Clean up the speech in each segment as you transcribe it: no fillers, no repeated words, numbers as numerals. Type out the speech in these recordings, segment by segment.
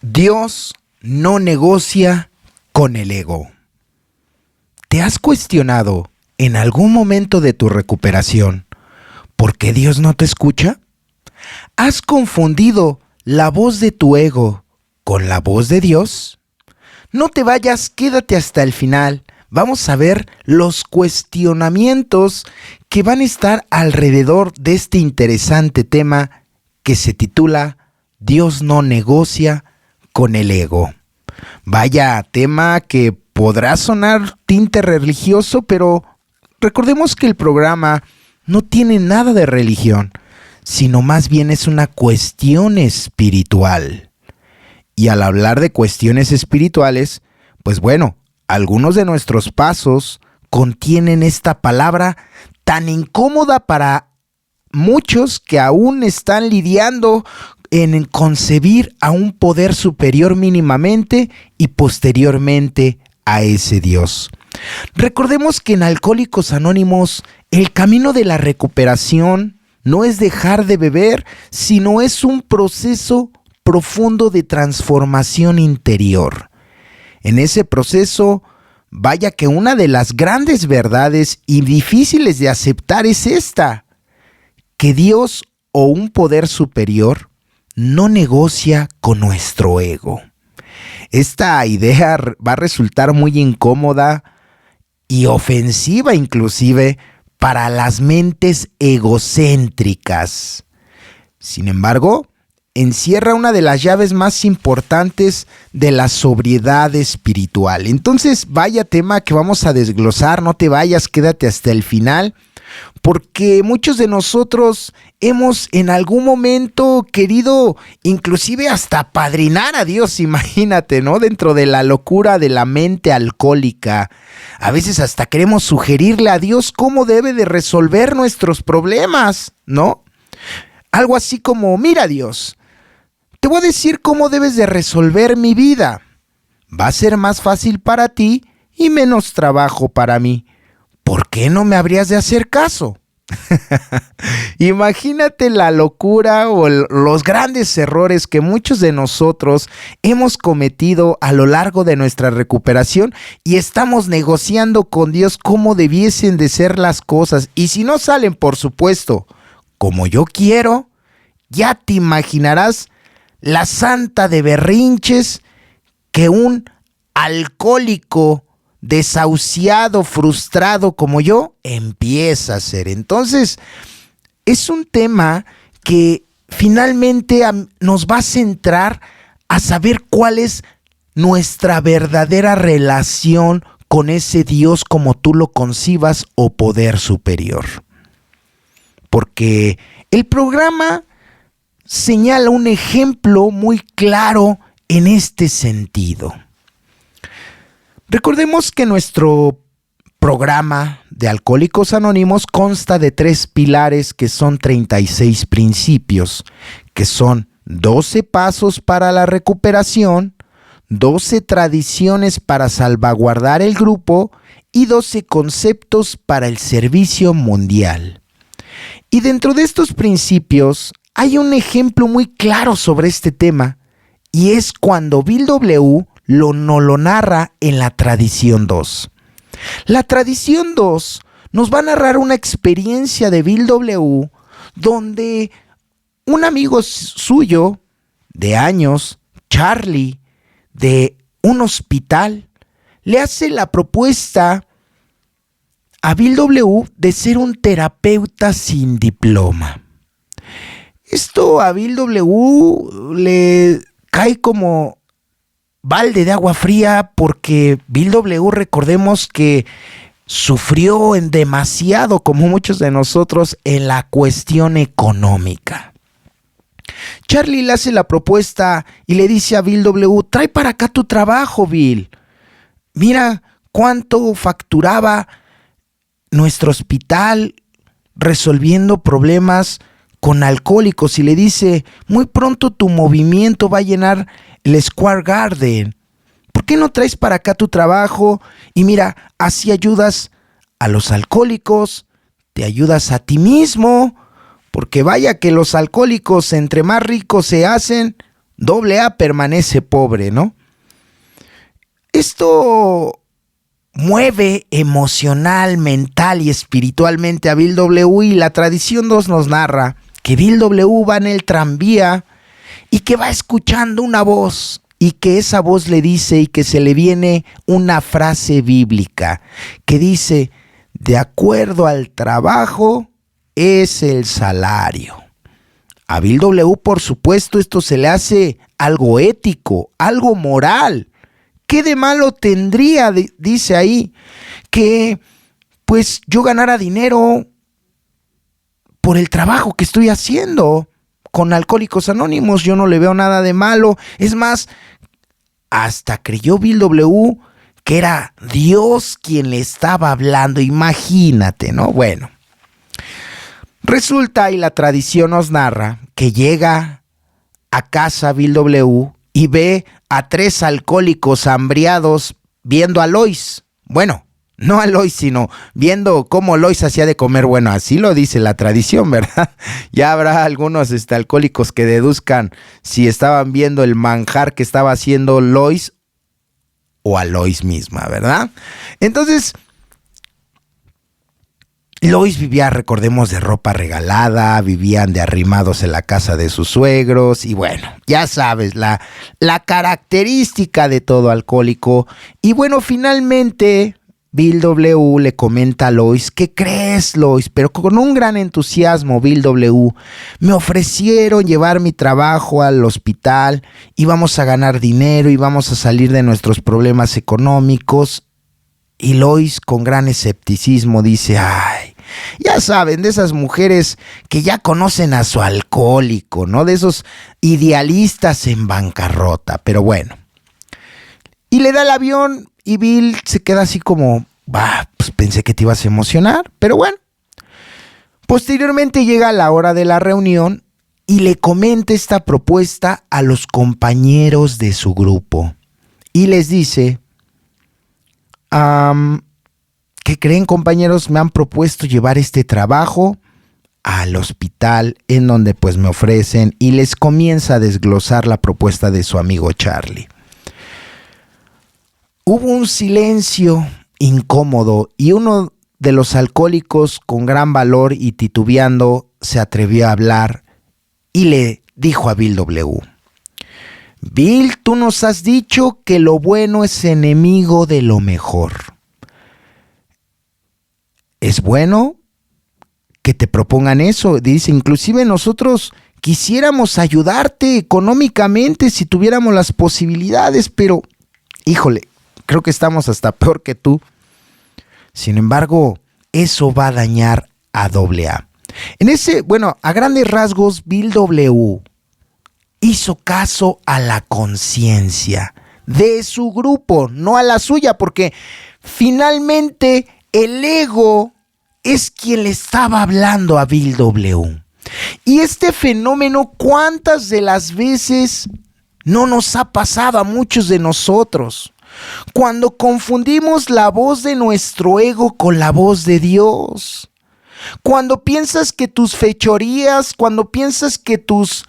Dios no negocia con el ego. ¿Te has cuestionado en algún momento de tu recuperación por qué Dios no te escucha? ¿Has confundido la voz de tu ego con la voz de Dios? No te vayas, quédate hasta el final. Vamos a ver los cuestionamientos que van a estar alrededor de este interesante tema que se titula Dios no negocia con el ego. Vaya tema que podrá sonar tinte religioso, pero recordemos que el programa no tiene nada de religión, sino más bien es una cuestión espiritual. Y al hablar de cuestiones espirituales, pues bueno, algunos de nuestros pasos contienen esta palabra tan incómoda para muchos que aún están lidiando en concebir a un poder superior mínimamente y posteriormente a ese Dios. Recordemos que en Alcohólicos Anónimos el camino de la recuperación no es dejar de beber, sino es un proceso profundo de transformación interior. En ese proceso, vaya que una de las grandes verdades y difíciles de aceptar es esta, que Dios o un poder superior no negocia con nuestro ego. Esta idea va a resultar muy incómoda y ofensiva inclusive para las mentes egocéntricas. Sin embargo, encierra una de las llaves más importantes de la sobriedad espiritual. Entonces, vaya tema que vamos a desglosar, no te vayas, quédate hasta el final, porque muchos de nosotros hemos en algún momento querido inclusive hasta apadrinar a Dios, imagínate, ¿no? Dentro de la locura de la mente alcohólica. A veces hasta queremos sugerirle a Dios cómo debe de resolver nuestros problemas, ¿no? Algo así como, mira Dios, te voy a decir cómo debes de resolver mi vida. Va a ser más fácil para ti y menos trabajo para mí. ¿Por qué no me habrías de hacer caso? Imagínate la locura o los grandes errores que muchos de nosotros hemos cometido a lo largo de nuestra recuperación y estamos negociando con Dios cómo debiesen de ser las cosas. Y si no salen, por supuesto, como yo quiero, ya te imaginarás la santa de berrinches que un alcohólico desahuciado, frustrado como yo, empieza a ser. Entonces, es un tema que finalmente nos va a centrar a saber cuál es nuestra verdadera relación con ese Dios como tú lo concibas o poder superior. Porque el programa señala un ejemplo muy claro en este sentido. Recordemos que nuestro programa de Alcohólicos Anónimos consta de 3 pilares que son 36 principios, que son 12 pasos para la recuperación, 12 tradiciones para salvaguardar el grupo y 12 conceptos para el servicio mundial. Y dentro de estos principios hay un ejemplo muy claro sobre este tema, y es cuando Bill W. nos lo narra en la tradición 2. La tradición 2 nos va a narrar una experiencia de Bill W. donde un amigo suyo de años, Charlie, de un hospital, le hace la propuesta a Bill W. de ser un terapeuta sin diploma. Esto a Bill W. le cae como balde de agua fría porque Bill W., recordemos que sufrió en demasiado, como muchos de nosotros, en la cuestión económica. Charlie le hace la propuesta y le dice a Bill W., trae para acá tu trabajo, Bill. Mira cuánto facturaba nuestro hospital resolviendo problemas con alcohólicos, y le dice, muy pronto tu movimiento va a llenar el Square Garden. ¿Por qué no traes para acá tu trabajo? Y mira, así ayudas a los alcohólicos, te ayudas a ti mismo, porque vaya que los alcohólicos entre más ricos se hacen, AA permanece pobre, ¿no? Esto mueve emocional, mental y espiritualmente a Bill W. Y la tradición 2 nos narra que Bill W. va en el tranvía y que va escuchando una voz y que esa voz le dice y que se le viene una frase bíblica que dice: de acuerdo al trabajo es el salario. A Bill W., por supuesto, esto se le hace algo ético, algo moral. ¿Qué de malo tendría, dice ahí, que pues yo ganara dinero por el trabajo que estoy haciendo con Alcohólicos Anónimos? Yo no le veo nada de malo. Es más, hasta creyó Bill W. que era Dios quien le estaba hablando. Imagínate, ¿no? Bueno, resulta, y la tradición nos narra, que llega a casa Bill W. y ve a 3 alcohólicos hambriados viendo a Lois. Bueno, no a Lois, sino viendo cómo Lois hacía de comer. Bueno, así lo dice la tradición, ¿verdad? Ya habrá algunos alcohólicos que deduzcan si estaban viendo el manjar que estaba haciendo Lois o a Lois misma, ¿verdad? Entonces, Lois vivía, recordemos, de ropa regalada, vivían de arrimados en la casa de sus suegros y bueno, ya sabes, la característica de todo alcohólico. Y bueno, finalmente Bill W. le comenta a Lois: ¿qué crees, Lois? Pero con un gran entusiasmo, Bill W. me ofrecieron llevar mi trabajo al hospital, íbamos a ganar dinero, íbamos a salir de nuestros problemas económicos. Y Lois, con gran escepticismo, dice: ay, ya saben, de esas mujeres que ya conocen a su alcohólico, ¿no? De esos idealistas en bancarrota. Pero bueno. Y le da el avión y Bill se queda así como: pues pensé que te ibas a emocionar, pero bueno. Posteriormente llega la hora de la reunión y le comenta esta propuesta a los compañeros de su grupo. Y les dice: ¿qué creen, compañeros? Me han propuesto llevar este trabajo al hospital en donde pues me ofrecen, y les comienza a desglosar la propuesta de su amigo Charlie. Hubo un silencio incómodo y uno de los alcohólicos, con gran valor y titubeando, se atrevió a hablar y le dijo a Bill W: Bill, tú nos has dicho que lo bueno es enemigo de lo mejor. Es bueno que te propongan eso. Dice, inclusive nosotros quisiéramos ayudarte económicamente si tuviéramos las posibilidades, pero, híjole, creo que estamos hasta peor que tú. Sin embargo, eso va a dañar a AA. A grandes rasgos, Bill W. hizo caso a la conciencia de su grupo, no a la suya, porque finalmente el ego es quien le estaba hablando a Bill W. Y este fenómeno, ¿cuántas de las veces no nos ha pasado a muchos de nosotros? Cuando confundimos la voz de nuestro ego con la voz de Dios. Cuando piensas que tus fechorías, cuando piensas que tus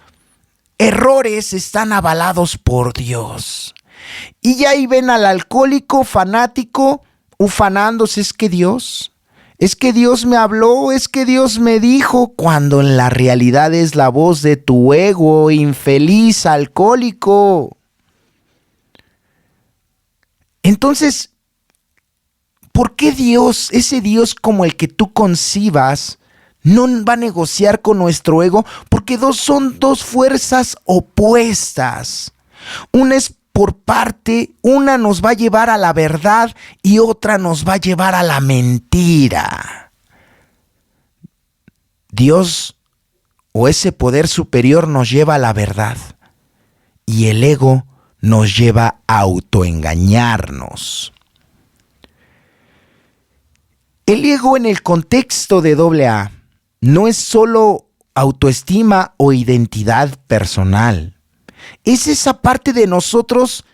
errores están avalados por Dios. Y ya ahí ven al alcohólico fanático ufanándose: es que Dios me habló, es que Dios me dijo, cuando en la realidad es la voz de tu ego, infeliz alcohólico. Entonces, ¿por qué Dios, ese Dios como el que tú concibas, no va a negociar con nuestro ego? Porque son dos fuerzas opuestas. Una es por parte, una nos va a llevar a la verdad y otra nos va a llevar a la mentira. Dios o ese poder superior nos lleva a la verdad y el ego nos lleva a autoengañarnos. El ego en el contexto de AA no es solo autoestima o identidad personal. Es esa parte de nosotros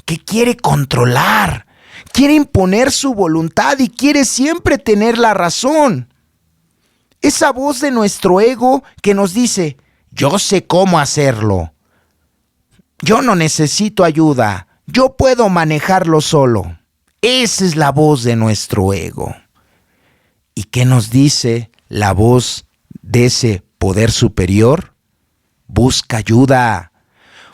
que quiere controlar, quiere imponer su voluntad y quiere siempre tener la razón. Esa voz de nuestro ego que nos dice: yo sé cómo hacerlo. Yo no necesito ayuda. Yo puedo manejarlo solo. Esa es la voz de nuestro ego. ¿Y qué nos dice la voz de ese poder superior? Busca ayuda.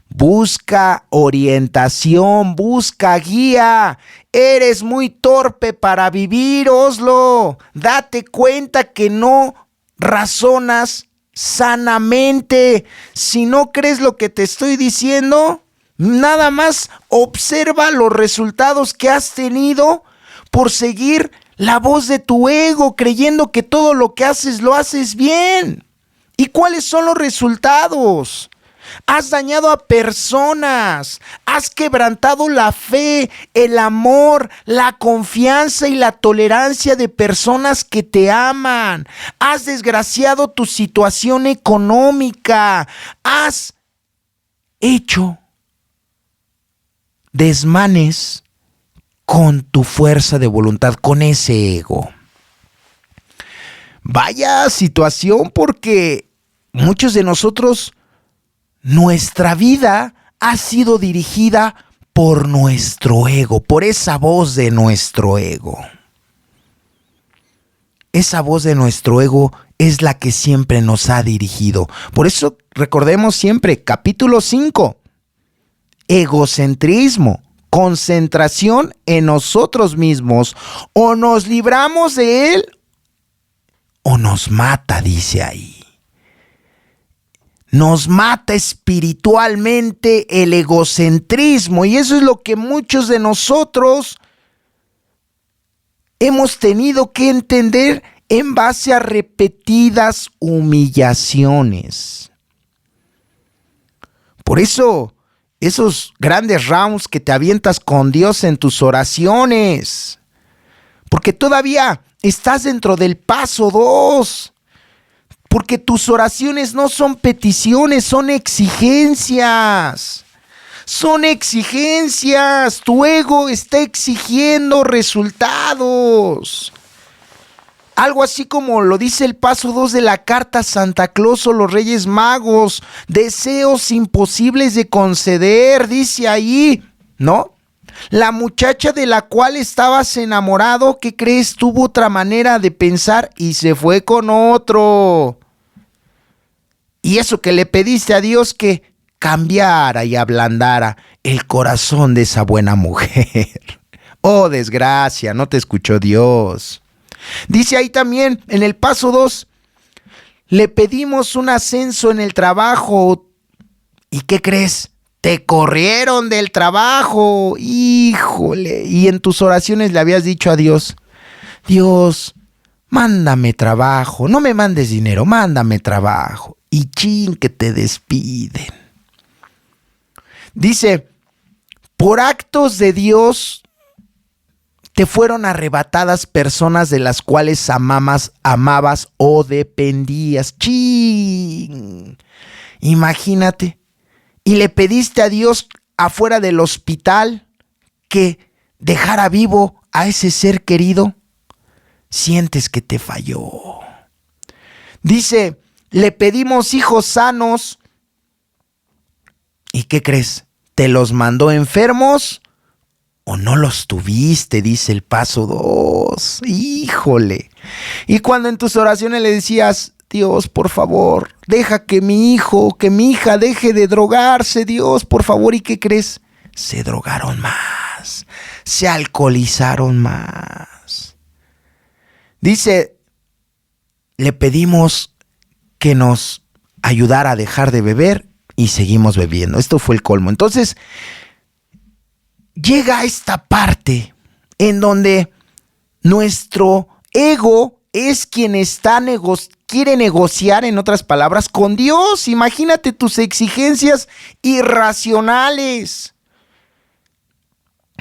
Busca orientación, busca guía. Eres muy torpe para vivir, Oslo. Date cuenta que no razonas sanamente. Si no crees lo que te estoy diciendo, nada más observa los resultados que has tenido por seguir la voz de tu ego, creyendo que todo lo que haces lo haces bien. ¿Y cuáles son los resultados? Has dañado a personas, has quebrantado la fe, el amor, la confianza y la tolerancia de personas que te aman. Has desgraciado tu situación económica, has hecho desmanes con tu fuerza de voluntad, con ese ego. Vaya situación, porque muchos de nosotros, nuestra vida ha sido dirigida por nuestro ego, por esa voz de nuestro ego. Esa voz de nuestro ego es la que siempre nos ha dirigido. Por eso recordemos siempre, capítulo 5, egocentrismo, concentración en nosotros mismos. O nos libramos de él o nos mata, dice ahí. Nos mata espiritualmente el egocentrismo, y eso es lo que muchos de nosotros hemos tenido que entender en base a repetidas humillaciones. Por eso, esos grandes rounds que te avientas con Dios en tus oraciones, porque todavía estás dentro del paso 2. Porque tus oraciones no son peticiones, son exigencias. Son exigencias. Tu ego está exigiendo resultados. Algo así como lo dice el paso 2 de la carta a Santa Claus o los Reyes Magos. Deseos imposibles de conceder, dice ahí, ¿no? La muchacha de la cual estabas enamorado, ¿qué crees? Tuvo otra manera de pensar y se fue con otro. Y eso que le pediste a Dios que cambiara y ablandara el corazón de esa buena mujer. Oh, desgracia, no te escuchó Dios. Dice ahí también en el paso 2, le pedimos un ascenso en el trabajo. ¿Y qué crees? Te corrieron del trabajo. Híjole. Y en tus oraciones le habías dicho a Dios, Dios, mándame trabajo. No me mandes dinero, mándame trabajo. Y chin, que te despiden. Dice, por actos de Dios te fueron arrebatadas personas de las cuales amabas o dependías. Chin. Imagínate. Y le pediste a Dios afuera del hospital que dejara vivo a ese ser querido. Sientes que te falló. Dice, le pedimos hijos sanos. ¿Y qué crees? ¿Te los mandó enfermos o no los tuviste? Dice el paso 2. Híjole. Y cuando en tus oraciones le decías, Dios, por favor, deja que mi hijo, que mi hija deje de drogarse, Dios, por favor. ¿Y qué crees? Se drogaron más, se alcoholizaron más. Dice, le pedimos que nos ayudara a dejar de beber y seguimos bebiendo. Esto fue el colmo. Entonces, llega esta parte en donde nuestro ego es quien quiere negociar, en otras palabras, con Dios. Imagínate tus exigencias irracionales.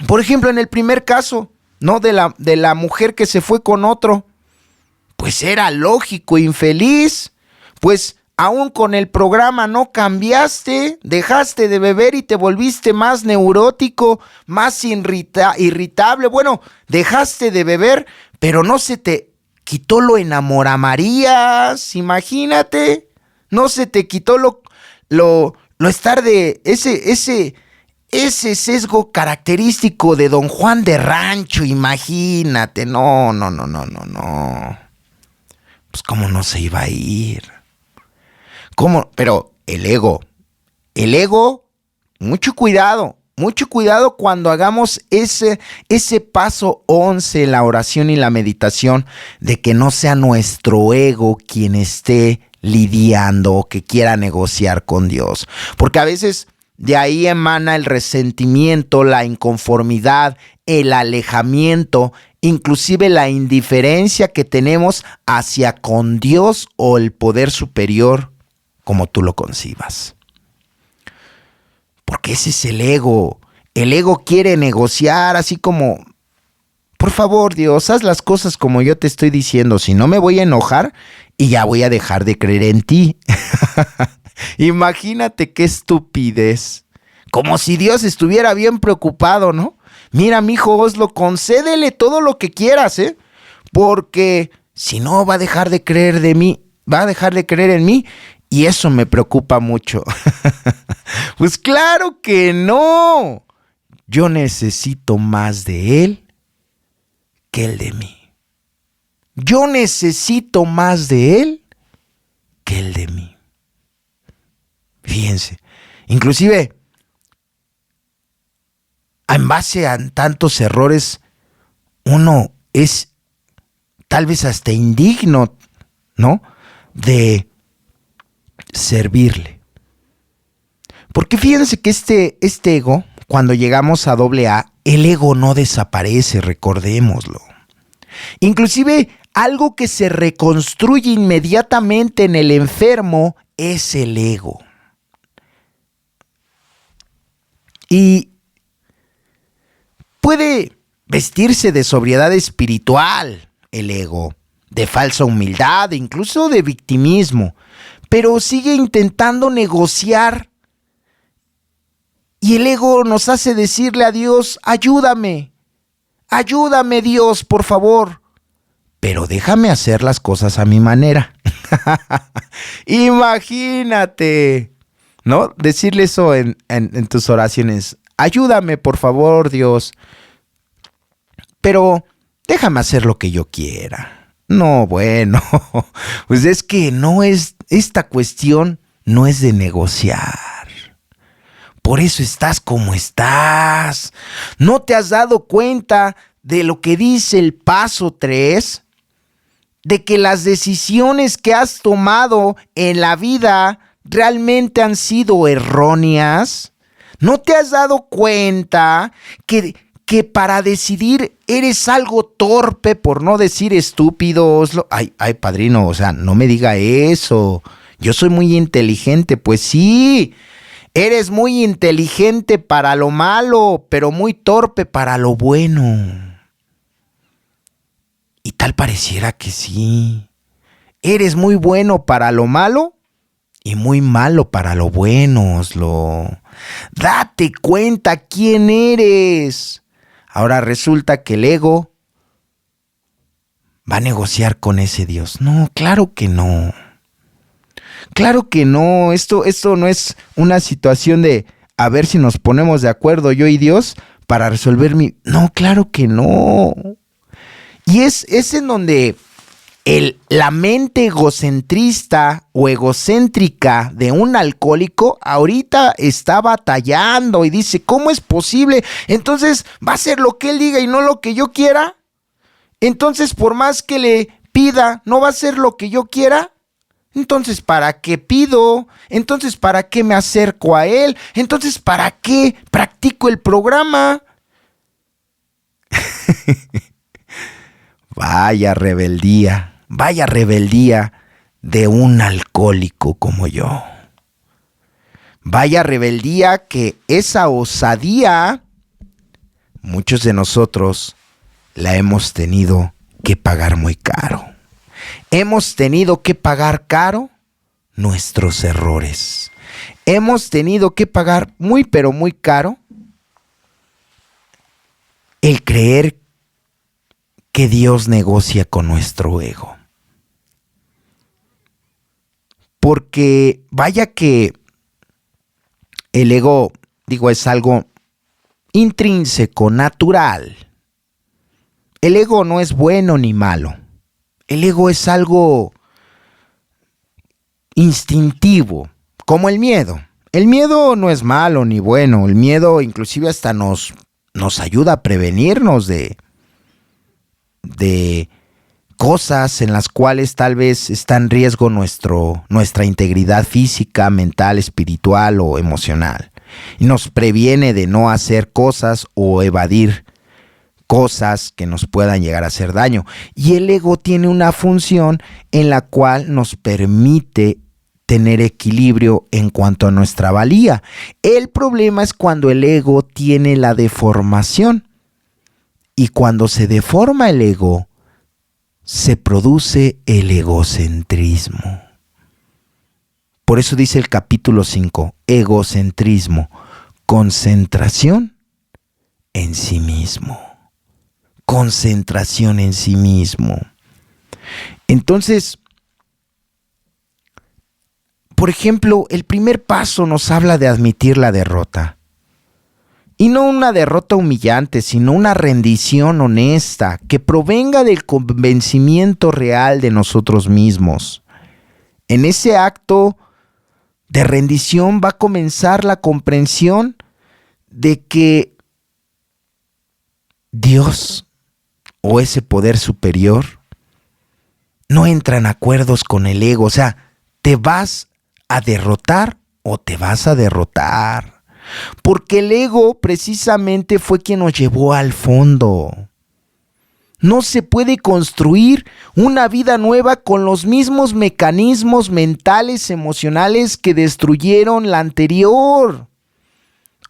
Por ejemplo, en el primer caso, ¿no? De la mujer que se fue con otro, pues era lógico, infeliz, pues aún con el programa no cambiaste, dejaste de beber y te volviste más neurótico, más irritable. Bueno, dejaste de beber, pero no se te quitó lo enamoramarías, imagínate, no se te quitó lo lo estar de ese sesgo característico de Don Juan de Rancho, imagínate, no. Pues cómo no se iba a ir. ¿Cómo? Pero el ego, mucho cuidado cuando hagamos ese paso 11 en la oración y la meditación, de que no sea nuestro ego quien esté lidiando o que quiera negociar con Dios. Porque a veces de ahí emana el resentimiento, la inconformidad, el alejamiento, inclusive la indiferencia que tenemos hacia con Dios o el poder superior, como tú lo concibas. Porque ese es el ego. El ego quiere negociar así como, por favor Dios, haz las cosas como yo te estoy diciendo, si no me voy a enojar y ya voy a dejar de creer en ti. Imagínate qué estupidez. Como si Dios estuviera bien preocupado, ¿no? Mira, mijo Oslo, concédele todo lo que quieras, porque si no va a dejar de creer de mí, va a dejar de creer en mí. Y eso me preocupa mucho. Pues claro que no. Yo necesito más de Él que Él de mí. Yo necesito más de Él que Él de mí. Fíjense, inclusive, en base a tantos errores, uno es tal vez hasta indigno, ¿no?, de servirle. Porque fíjense que este ego, cuando llegamos a AA, el ego no desaparece, recordémoslo. Inclusive, algo que se reconstruye inmediatamente en el enfermo es el ego. Y puede vestirse de sobriedad espiritual el ego, de falsa humildad, incluso de victimismo, pero sigue intentando negociar. Y el ego nos hace decirle a Dios, ayúdame Dios, por favor, pero déjame hacer las cosas a mi manera. Imagínate, ¿no? Decirle eso en tus oraciones, ayúdame por favor Dios, pero déjame hacer lo que yo quiera. No, bueno, pues es que esta cuestión no es de negociar. Por eso estás como estás. ¿No te has dado cuenta de lo que dice el paso 3? De que las decisiones que has tomado en la vida realmente han sido erróneas. ¿No te has dado cuenta que para decidir eres algo torpe, por no decir estúpido? Ay, padrino, o sea, no me diga eso. Yo soy muy inteligente, pues sí. Eres muy inteligente para lo malo, pero muy torpe para lo bueno. Y tal pareciera que sí. Eres muy bueno para lo malo y muy malo para lo bueno, Oslo. Date cuenta quién eres. Ahora resulta que el ego va a negociar con ese Dios. No, claro que no. Claro que no. Esto no es una situación de a ver si nos ponemos de acuerdo yo y Dios para resolver mi... No, claro que no. Y es en donde la mente egocentrista o egocéntrica de un alcohólico ahorita está batallando y dice, ¿cómo es posible? Entonces, ¿va a ser lo que él diga y no lo que yo quiera? Entonces, por más que le pida, ¿no va a ser lo que yo quiera? Entonces, ¿para qué pido? Entonces, ¿para qué me acerco a él? Entonces, ¿para qué practico el programa? Vaya rebeldía de un alcohólico como yo. Vaya rebeldía que esa osadía, muchos de nosotros la hemos tenido que pagar muy caro. Hemos tenido que pagar caro nuestros errores. Hemos tenido que pagar muy, pero muy caro el creer que Dios negocia con nuestro ego. Porque vaya que El ego, es algo intrínseco, natural. El ego no es bueno ni malo. El ego es algo instintivo, como el miedo. El miedo no es malo ni bueno. El miedo inclusive hasta nos ayuda a prevenirnos de cosas en las cuales tal vez está en riesgo nuestra integridad física, mental, espiritual o emocional. Y nos previene de no hacer cosas o evadir cosas que nos puedan llegar a hacer daño. Y el ego tiene una función en la cual nos permite tener equilibrio en cuanto a nuestra valía. El problema es cuando el ego tiene la deformación. Y cuando se deforma el ego, se produce el egocentrismo. Por eso dice el capítulo 5, egocentrismo, concentración en sí mismo. Concentración en sí mismo. Entonces, por ejemplo, el primer paso nos habla de admitir la derrota. Y no una derrota humillante, sino una rendición honesta que provenga del convencimiento real de nosotros mismos. En ese acto de rendición va a comenzar la comprensión de que Dios o ese poder superior no entra en acuerdos con el ego. O sea, ¿te vas a derrotar o te vas a derrotar? Porque el ego precisamente fue quien nos llevó al fondo. No se puede construir una vida nueva con los mismos mecanismos mentales, emocionales que destruyeron la anterior.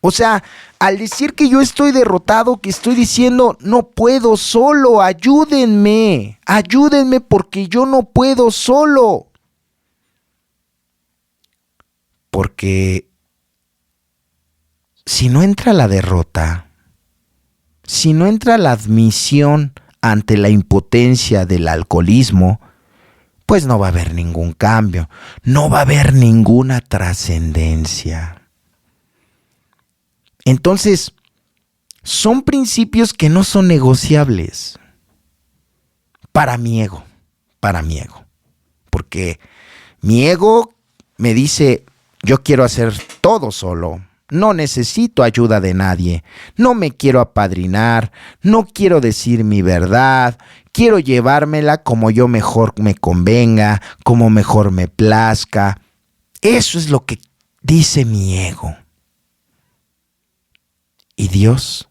O sea, al decir que yo estoy derrotado, que estoy diciendo, no puedo solo, ayúdenme porque yo no puedo solo. Porque si no entra la derrota, si no entra la admisión ante la impotencia del alcoholismo, pues no va a haber ningún cambio, no va a haber ninguna trascendencia. Entonces, son principios que no son negociables para mi ego, porque mi ego me dice, yo quiero hacer todo solo. No necesito ayuda de nadie, no me quiero apadrinar, no quiero decir mi verdad, quiero llevármela como yo mejor me convenga, como mejor me plazca. Eso es lo que dice mi ego. Y Dios,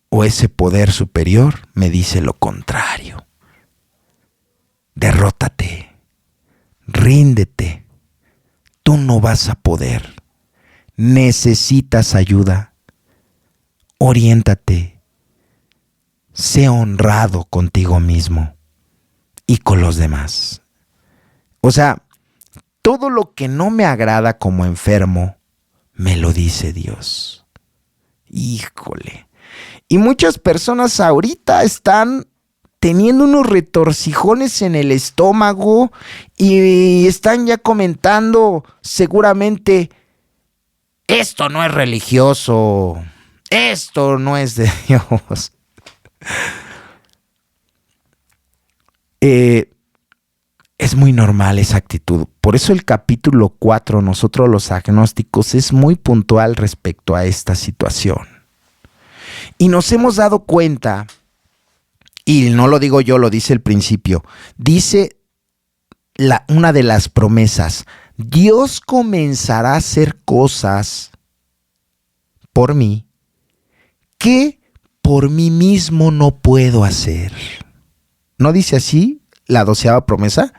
o ese poder superior, me dice lo contrario. Derrótate, ríndete, tú no vas a poder. Necesitas ayuda, oriéntate, sé honrado contigo mismo y con los demás. O sea, todo lo que no me agrada como enfermo, me lo dice Dios. Híjole. Y muchas personas ahorita están teniendo unos retorcijones en el estómago y están ya comentando seguramente, esto no es religioso, esto no es de Dios. Es muy normal esa actitud. Por eso el capítulo 4, nosotros los agnósticos, es muy puntual respecto a esta situación. Y nos hemos dado cuenta, y no lo digo yo, lo dice el principio, dice una de las promesas, Dios comenzará a hacer cosas por mí que por mí mismo no puedo hacer. ¿No dice así la 12ª promesa?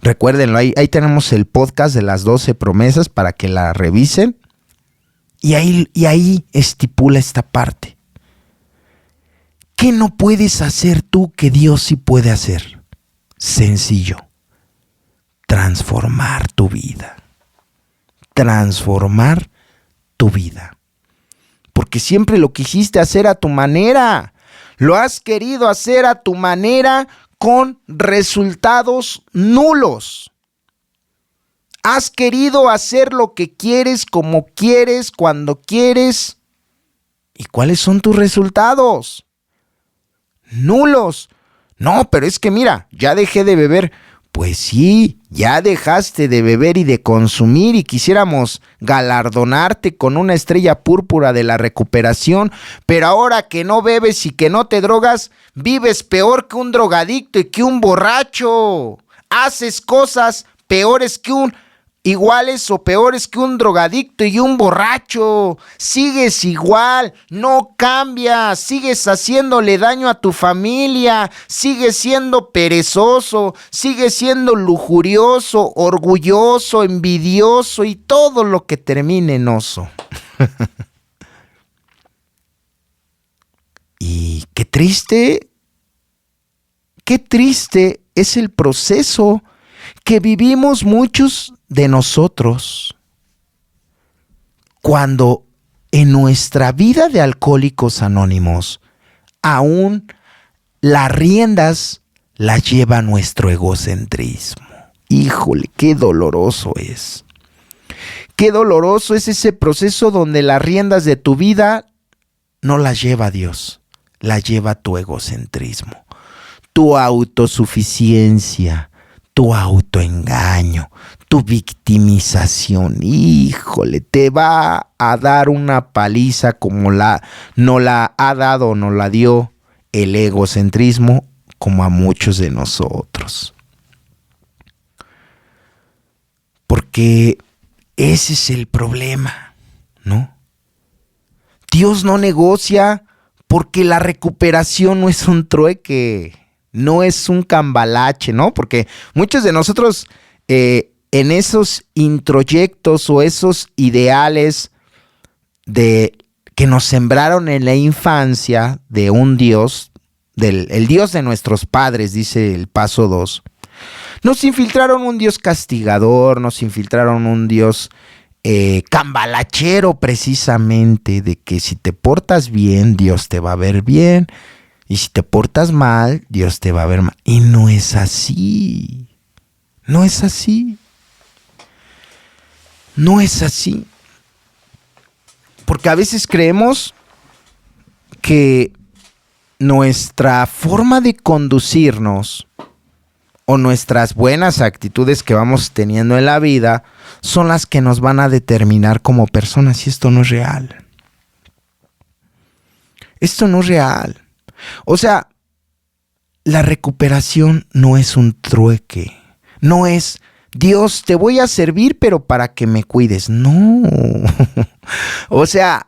Recuérdenlo, ahí tenemos el podcast de las 12 promesas para que la revisen. Y ahí estipula esta parte. ¿Qué no puedes hacer tú que Dios sí puede hacer? Sencillo. Transformar tu vida. Transformar tu vida. Porque siempre lo quisiste hacer a tu manera. Lo has querido hacer a tu manera con resultados nulos. Has querido hacer lo que quieres, como quieres, cuando quieres. ¿Y cuáles son tus resultados? Nulos. No, pero es que mira, ya dejé de beber. Pues sí, ya dejaste de beber y de consumir y quisiéramos galardonarte con una estrella púrpura de la recuperación, pero ahora que no bebes y que no te drogas, vives peor que un drogadicto y que un borracho. Haces cosas iguales o peores que un drogadicto y un borracho. Sigues igual, no cambias, sigues haciéndole daño a tu familia, sigues siendo perezoso, sigues siendo lujurioso, orgulloso, envidioso y todo lo que termine en oso. Y qué triste es el proceso que vivimos muchos de nosotros cuando en nuestra vida de Alcohólicos Anónimos aún las riendas las lleva nuestro egocentrismo. Híjole, qué doloroso es. Qué doloroso es ese proceso donde las riendas de tu vida no las lleva Dios, las lleva tu egocentrismo, tu autosuficiencia, tu autoengaño, tu victimización. Híjole, te va a dar una paliza como no la ha dado, no la dio el egocentrismo como a muchos de nosotros. Porque ese es el problema, ¿no? Dios no negocia porque la recuperación no es un trueque. No es un cambalache, ¿no? Porque muchos de nosotros en esos introyectos o esos ideales que nos sembraron en la infancia de un Dios, el Dios de nuestros padres, dice el paso 2, nos infiltraron un Dios castigador, nos infiltraron un Dios cambalachero precisamente, de que si te portas bien, Dios te va a ver bien. Y si te portas mal, Dios te va a ver mal. Y no es así. No es así. No es así. Porque a veces creemos que nuestra forma de conducirnos o nuestras buenas actitudes que vamos teniendo en la vida son las que nos van a determinar como personas. Y esto no es real. Esto no es real. O sea, la recuperación no es un trueque, no es Dios, te voy a servir pero para que me cuides. No, o sea,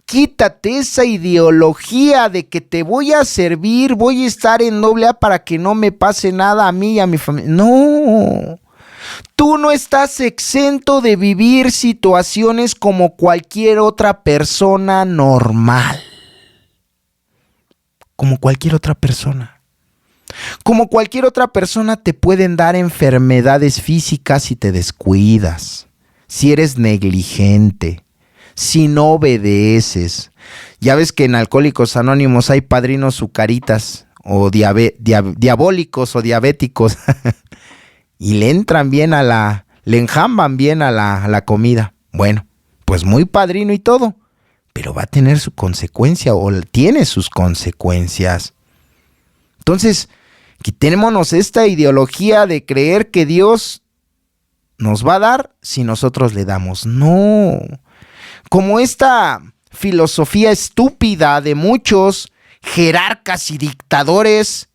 quítate esa ideología de que te voy a servir, voy a estar en doble A para que no me pase nada a mí y a mi familia. No, tú no estás exento de vivir situaciones como cualquier otra persona normal. Como cualquier otra persona. Como cualquier otra persona te pueden dar enfermedades físicas si te descuidas, si eres negligente, si no obedeces. Ya ves que en Alcohólicos Anónimos hay padrinos sucaritas o diabólicos o diabéticos y le entran bien le enjamban bien a la comida. Bueno, pues muy padrino y todo, pero va a tener su consecuencia o tiene sus consecuencias. Entonces, quitémonos esta ideología de creer que Dios nos va a dar si nosotros le damos. No. Como esta filosofía estúpida de muchos jerarcas y dictadores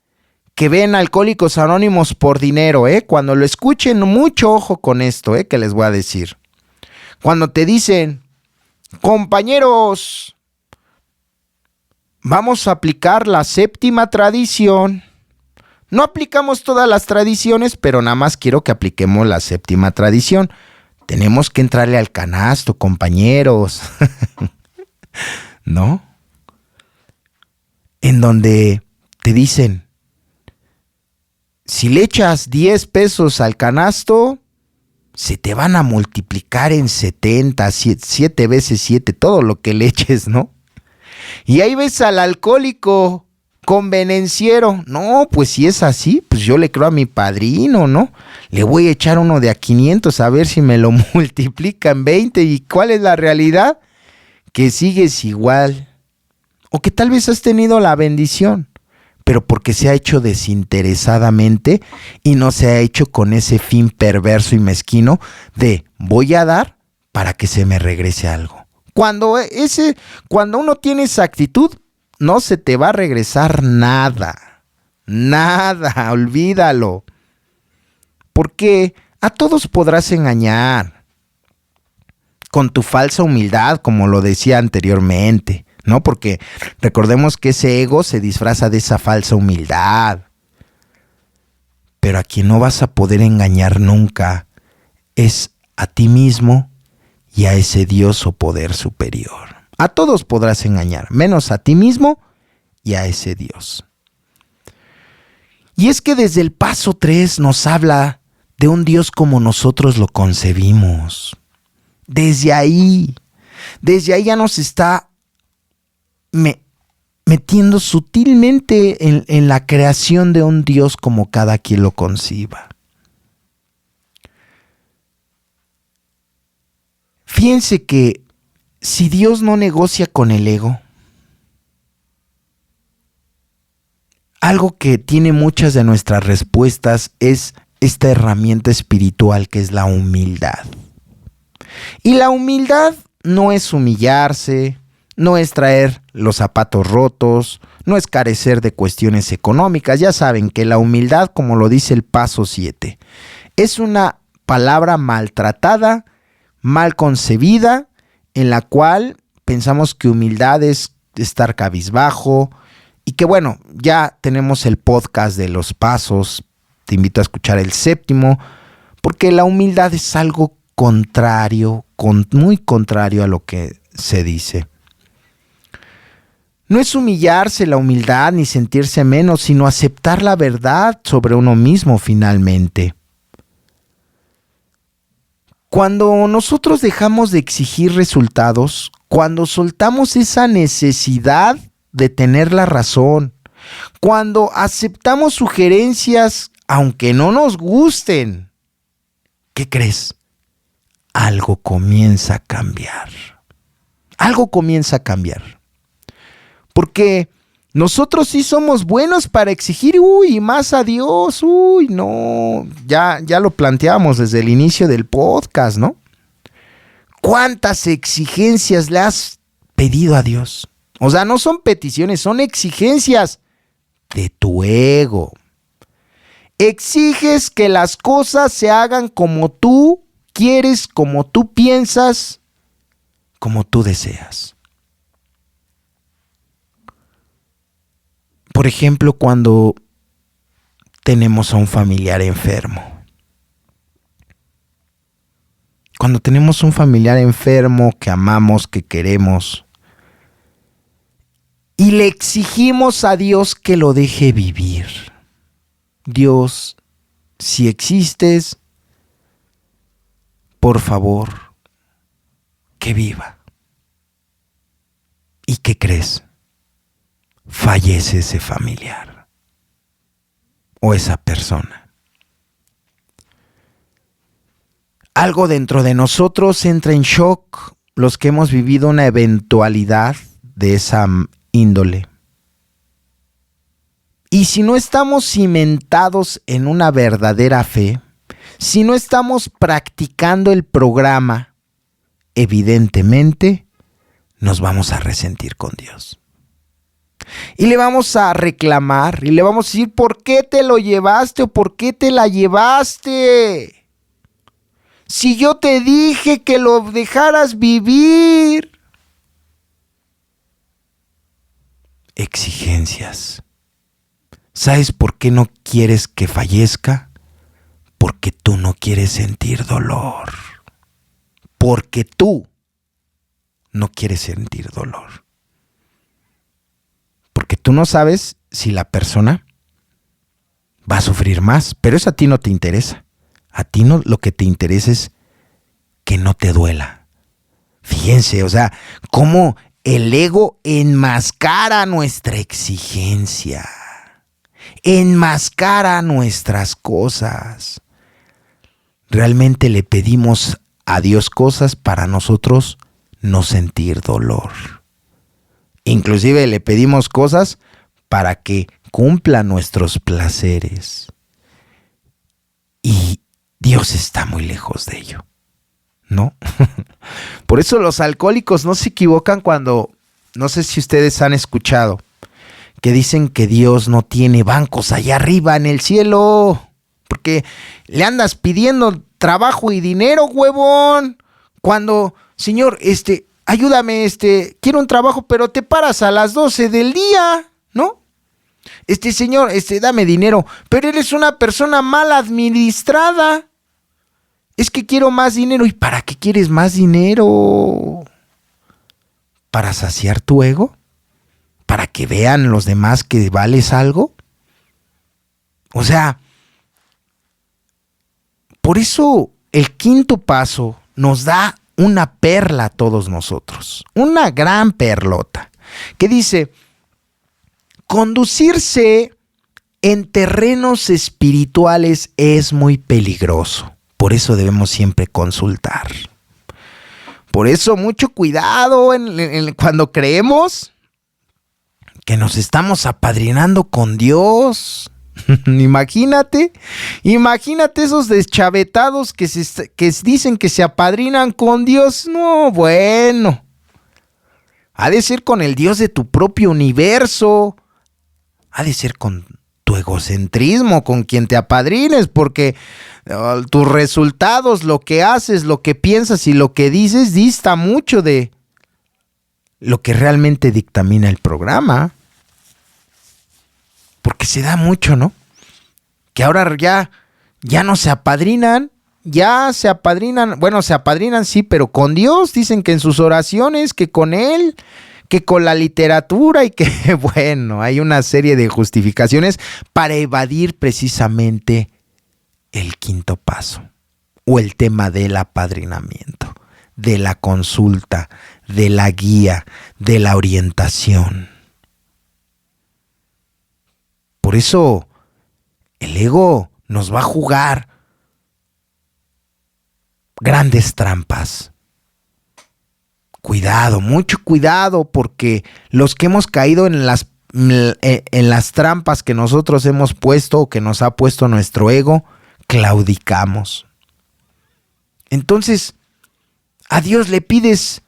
que ven Alcohólicos Anónimos por dinero, Cuando lo escuchen, mucho ojo con esto, que les voy a decir. Cuando te dicen: compañeros, vamos a aplicar la séptima tradición. No aplicamos todas las tradiciones, pero nada más quiero que apliquemos la séptima tradición. Tenemos que entrarle al canasto, compañeros. ¿No? En donde te dicen, si le echas 10 pesos al canasto, se te van a multiplicar en 70, 7 veces 7, todo lo que le eches, ¿no? Y ahí ves al alcohólico convenenciero. No, pues si es así, pues yo le creo a mi padrino, ¿no? Le voy a echar uno de a 500 a ver si me lo multiplica en 20. ¿Y cuál es la realidad? Que sigues igual. O que tal vez has tenido la bendición, pero porque se ha hecho desinteresadamente y no se ha hecho con ese fin perverso y mezquino de voy a dar para que se me regrese algo. Cuando uno tiene esa actitud, no se te va a regresar nada. Nada, olvídalo. Porque a todos podrás engañar con tu falsa humildad, como lo decía anteriormente, ¿no? Porque recordemos que ese ego se disfraza de esa falsa humildad. Pero a quien no vas a poder engañar nunca es a ti mismo y a ese Dios o poder superior. A todos podrás engañar, menos a ti mismo y a ese Dios. Y es que desde el paso 3 nos habla de un Dios como nosotros lo concebimos. Desde ahí ya nos está metiendo sutilmente en la creación de un Dios como cada quien lo conciba. Fíjense que si Dios no negocia con el ego, algo que tiene muchas de nuestras respuestas es esta herramienta espiritual que es la humildad. Y la humildad no es humillarse, no es traer los zapatos rotos, no es carecer de cuestiones económicas. Ya saben que la humildad, como lo dice el paso 7, es una palabra maltratada, mal concebida, en la cual pensamos que humildad es estar cabizbajo y que bueno, ya tenemos el podcast de los pasos, te invito a escuchar el 7, porque la humildad es algo contrario, muy contrario a lo que se dice. No es humillarse la humildad ni sentirse menos, sino aceptar la verdad sobre uno mismo finalmente. Cuando nosotros dejamos de exigir resultados, cuando soltamos esa necesidad de tener la razón, cuando aceptamos sugerencias aunque no nos gusten, ¿qué crees? Algo comienza a cambiar. Algo comienza a cambiar. Porque nosotros sí somos buenos para exigir, más a Dios, no, ya lo planteamos desde el inicio del podcast, ¿no? ¿Cuántas exigencias le has pedido a Dios? O sea, no son peticiones, son exigencias de tu ego. Exiges que las cosas se hagan como tú quieres, como tú piensas, como tú deseas. Por ejemplo, cuando tenemos a un familiar enfermo. Cuando tenemos un familiar enfermo que amamos, que queremos, y le exigimos a Dios que lo deje vivir. Dios, si existes, por favor, que viva. ¿Y qué crees? Fallece ese familiar o esa persona. Algo dentro de nosotros entra en shock, los que hemos vivido una eventualidad de esa índole. Y si no estamos cimentados en una verdadera fe, si no estamos practicando el programa, evidentemente nos vamos a resentir con Dios. Y le vamos a reclamar y le vamos a decir, ¿por qué te lo llevaste o por qué te la llevaste? Si yo te dije que lo dejaras vivir. Exigencias. ¿Sabes por qué no quieres que fallezca? Porque tú no quieres sentir dolor. Porque tú no quieres sentir dolor. Porque tú no sabes si la persona va a sufrir más, pero eso a ti no te interesa. A ti no, lo que te interesa es que no te duela. Fíjense, o sea, cómo el ego enmascara nuestra exigencia, enmascara nuestras cosas. Realmente le pedimos a Dios cosas para nosotros no sentir dolor. Inclusive le pedimos cosas para que cumpla nuestros placeres. Y Dios está muy lejos de ello, ¿no? Por eso los alcohólicos no se equivocan cuando, no sé si ustedes han escuchado, que dicen que Dios no tiene bancos allá arriba en el cielo, porque le andas pidiendo trabajo y dinero, huevón. Cuando, Señor, ayúdame, quiero un trabajo, pero te paras a las 12 del día, ¿no? Señor, dame dinero, pero eres una persona mal administrada. Es que quiero más dinero. ¿Y para qué quieres más dinero? ¿Para saciar tu ego? ¿Para que vean los demás que vales algo? O sea, por eso el quinto paso nos da una perla a todos nosotros, una gran perlota, que dice: conducirse en terrenos espirituales es muy peligroso. Por eso debemos siempre consultar. Por eso mucho cuidado cuando creemos que nos estamos apadrinando con Dios. Imagínate esos deschavetados que dicen que se apadrinan con Dios. No, bueno. Ha de ser con el Dios de tu propio universo. Ha de ser con tu egocentrismo, con quien te apadrines, porque tus resultados, lo que haces, lo que piensas y lo que dices dista mucho de lo que realmente dictamina el programa. Porque se da mucho, ¿no? Que ahora ya no se apadrinan, se apadrinan sí, pero con Dios, dicen que en sus oraciones, que con Él, que con la literatura y que, bueno, hay una serie de justificaciones para evadir precisamente el quinto paso o el tema del apadrinamiento, de la consulta, de la guía, de la orientación. Por eso el ego nos va a jugar grandes trampas. Cuidado, mucho cuidado, porque los que hemos caído en las trampas que nosotros hemos puesto o que nos ha puesto nuestro ego, claudicamos. Entonces, a Dios le pides,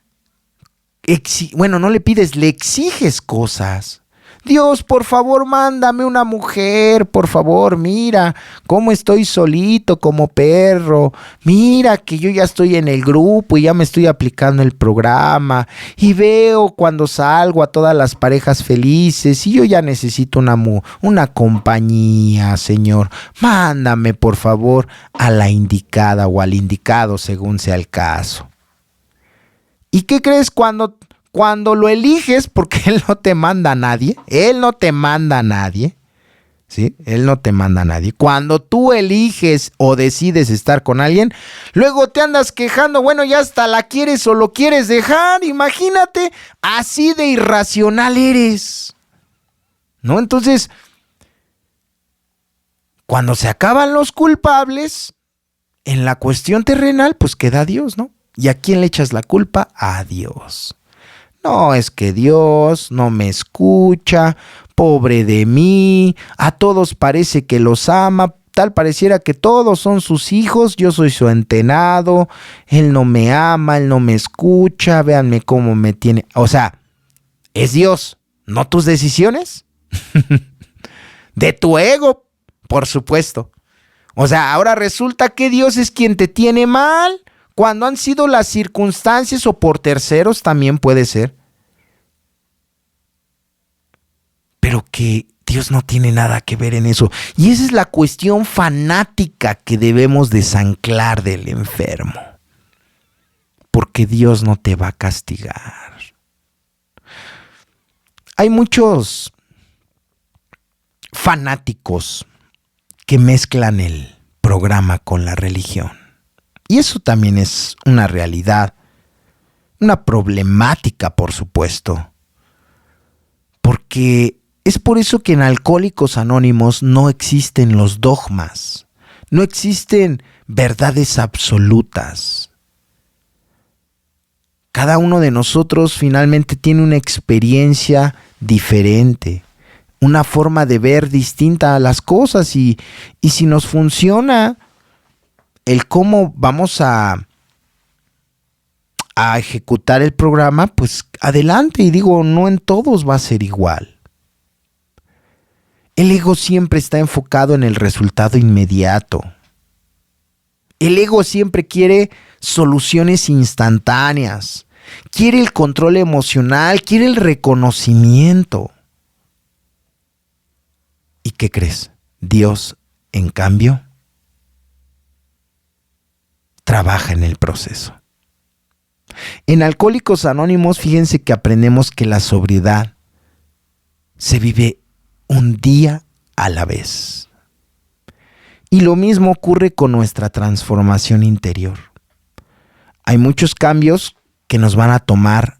no le pides, le exiges cosas. Dios, por favor, mándame una mujer, por favor, mira cómo estoy solito como perro, mira que yo ya estoy en el grupo y ya me estoy aplicando el programa y veo cuando salgo a todas las parejas felices y yo ya necesito una compañía, Señor, mándame por favor a la indicada o al indicado según sea el caso. ¿Y qué crees cuando lo eliges? Porque Él no te manda a nadie. Él no te manda a nadie. ¿Sí? Él no te manda a nadie. Cuando tú eliges o decides estar con alguien, luego te andas quejando. Bueno, ya hasta la quieres o lo quieres dejar. Imagínate, así de irracional eres, ¿no? Entonces, cuando se acaban los culpables, en la cuestión terrenal, pues queda Dios, ¿no? ¿Y a quién le echas la culpa? A Dios. No, es que Dios no me escucha, pobre de mí, a todos parece que los ama, tal pareciera que todos son sus hijos, yo soy su entenado, Él no me ama, Él no me escucha, véanme cómo me tiene. O sea, es Dios, no tus decisiones, de tu ego, por supuesto. O sea, ahora resulta que Dios es quien te tiene mal, cuando han sido las circunstancias o por terceros también puede ser. Pero que Dios no tiene nada que ver en eso. Y esa es la cuestión fanática que debemos desanclar del enfermo. Porque Dios no te va a castigar. Hay muchos fanáticos que mezclan el programa con la religión. Y eso también es una realidad. una problemática, por supuesto. Porque es por eso que en Alcohólicos Anónimos no existen los dogmas, no existen verdades absolutas. Cada uno de nosotros finalmente tiene una experiencia diferente, una forma de ver distinta a las cosas y si nos funciona el cómo vamos a ejecutar el programa, pues adelante. Y digo, no en todos va a ser igual. El ego siempre está enfocado en el resultado inmediato. El ego siempre quiere soluciones instantáneas, quiere el control emocional, quiere el reconocimiento. ¿Y qué crees? Dios, en cambio, trabaja en el proceso. En Alcohólicos Anónimos, fíjense que aprendemos que la sobriedad se vive un día a la vez. Y lo mismo ocurre con nuestra transformación interior. Hay muchos cambios que nos van a tomar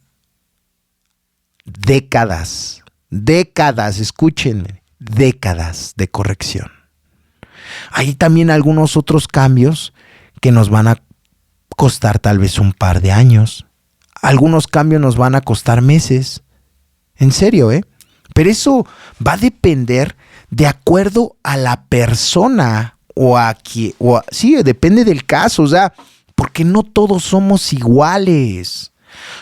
décadas, escúchenme, décadas de corrección. Hay también algunos otros cambios que nos van a costar tal vez un par de años. Algunos cambios nos van a costar meses. En serio, Pero eso va a depender de acuerdo a la persona sí, depende del caso, o sea, porque no todos somos iguales.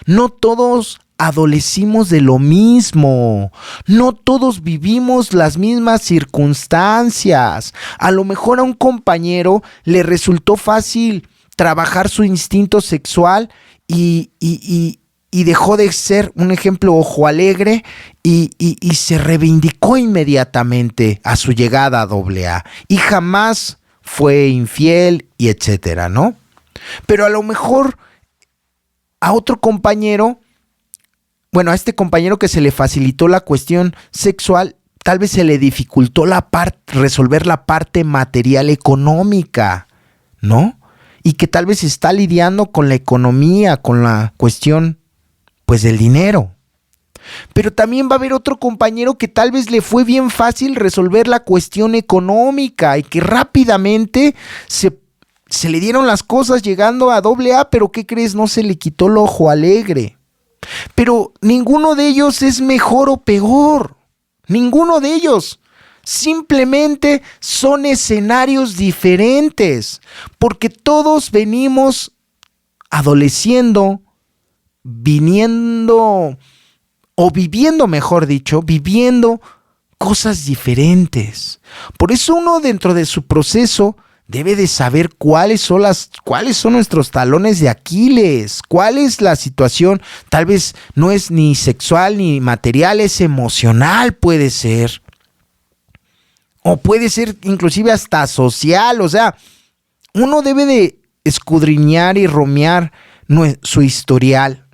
No todos adolecimos de lo mismo. No todos vivimos las mismas circunstancias. A lo mejor a un compañero le resultó fácil trabajar su instinto sexual y dejó de ser, un ejemplo, ojo alegre y se reivindicó inmediatamente a su llegada a AA y jamás fue infiel y etcétera, ¿no? Pero a lo mejor a otro compañero, a este compañero que se le facilitó la cuestión sexual, tal vez se le dificultó resolver la parte material económica, ¿no? Y que tal vez está lidiando con la economía, con la cuestión, pues, del dinero. Pero también va a haber otro compañero que tal vez le fue bien fácil resolver la cuestión económica y que rápidamente se le dieron las cosas llegando a AA, pero ¿qué crees? No se le quitó el ojo alegre. Pero ninguno de ellos es mejor o peor. Ninguno de ellos. Simplemente son escenarios diferentes, porque todos venimos adoleciendo, viviendo cosas diferentes. Por eso uno dentro de su proceso debe de saber cuáles son nuestros talones de Aquiles, cuál es la situación. Tal vez no es ni sexual ni material, es emocional, puede ser. O puede ser inclusive hasta social. O sea, uno debe de escudriñar y romear su historial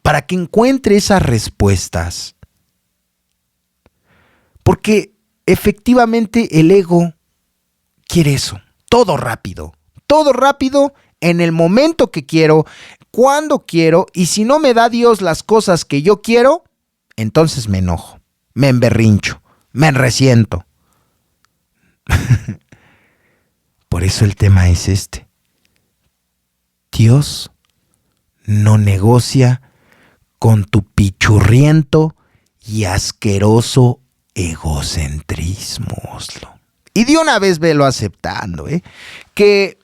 para que encuentre esas respuestas. Porque efectivamente el ego quiere eso, todo rápido, en el momento que quiero, cuando quiero, y si no me da Dios las cosas que yo quiero, entonces me enojo, me emberrincho, me resiento. Por eso el tema es este. Dios no negocia con tu pichurriento y asqueroso egocentrismo, Oslo. Y de una vez velo aceptando, que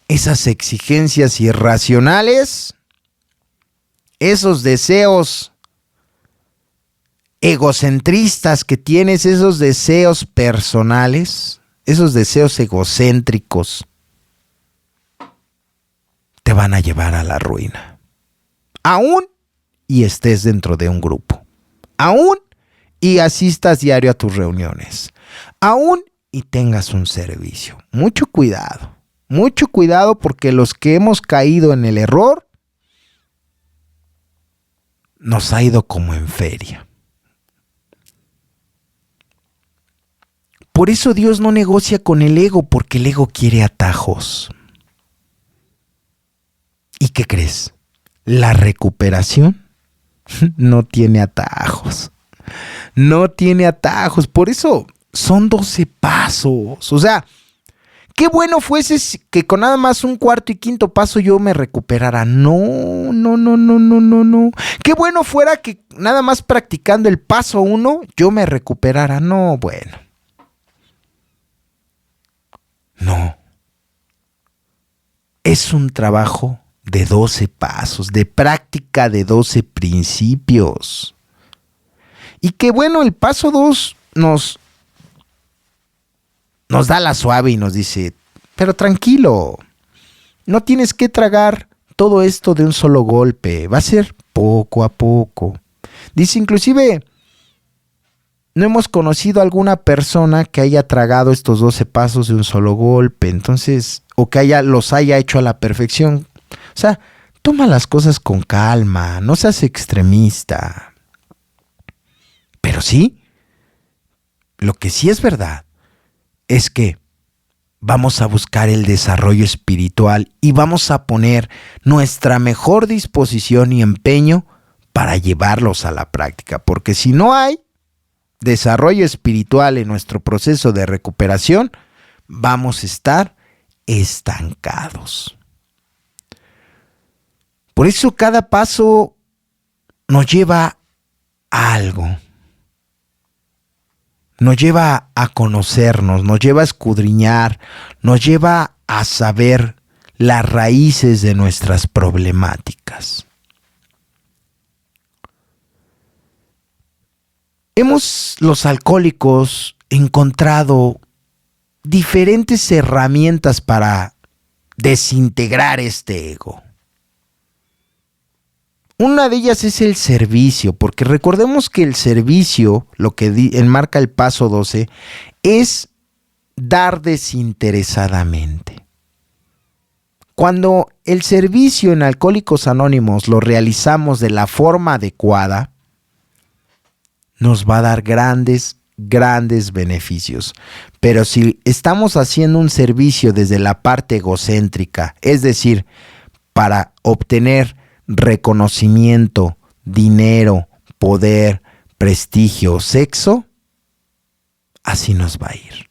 esas exigencias irracionales, esos deseos egocentristas que tienes, esos deseos personales, esos deseos egocéntricos, te van a llevar a la ruina. Aún y estés dentro de un grupo. Aún y asistas diario a tus reuniones. Aún y tengas un servicio. Mucho cuidado porque los que hemos caído en el error nos ha ido como en feria. Por eso Dios no negocia con el ego, porque el ego quiere atajos. ¿Y qué crees? La recuperación no tiene atajos. No tiene atajos. Por eso son 12 pasos. O sea, qué bueno fuese que con nada más un cuarto y quinto paso yo me recuperara. No, no, no, no, no, no, no. Qué bueno fuera que nada más practicando el paso 1 yo me recuperara. No, bueno. No. Es un trabajo de 12 pasos, de práctica de 12 principios. Y que bueno, el paso 2 nos da la suave y nos dice, pero tranquilo, no tienes que tragar todo esto de un solo golpe, va a ser poco a poco. Dice, inclusive, no hemos conocido a alguna persona que haya tragado estos 12 pasos de un solo golpe, entonces, o que los haya hecho a la perfección. O sea, toma las cosas con calma, no seas extremista. Pero sí, lo que sí es verdad es que vamos a buscar el desarrollo espiritual y vamos a poner nuestra mejor disposición y empeño para llevarlos a la práctica. Porque si no hay desarrollo espiritual en nuestro proceso de recuperación, vamos a estar estancados. Por eso cada paso nos lleva a algo. Nos lleva a conocernos, nos lleva a escudriñar, nos lleva a saber las raíces de nuestras problemáticas. Los alcohólicos, encontrado diferentes herramientas para desintegrar este ego. Una de ellas es el servicio, porque recordemos que el servicio, lo que enmarca el paso 12, es dar desinteresadamente. Cuando el servicio en Alcohólicos Anónimos lo realizamos de la forma adecuada, nos va a dar grandes beneficios. Pero si estamos haciendo un servicio desde la parte egocéntrica, es decir, para obtener reconocimiento, dinero, poder, prestigio, sexo, así nos va a ir.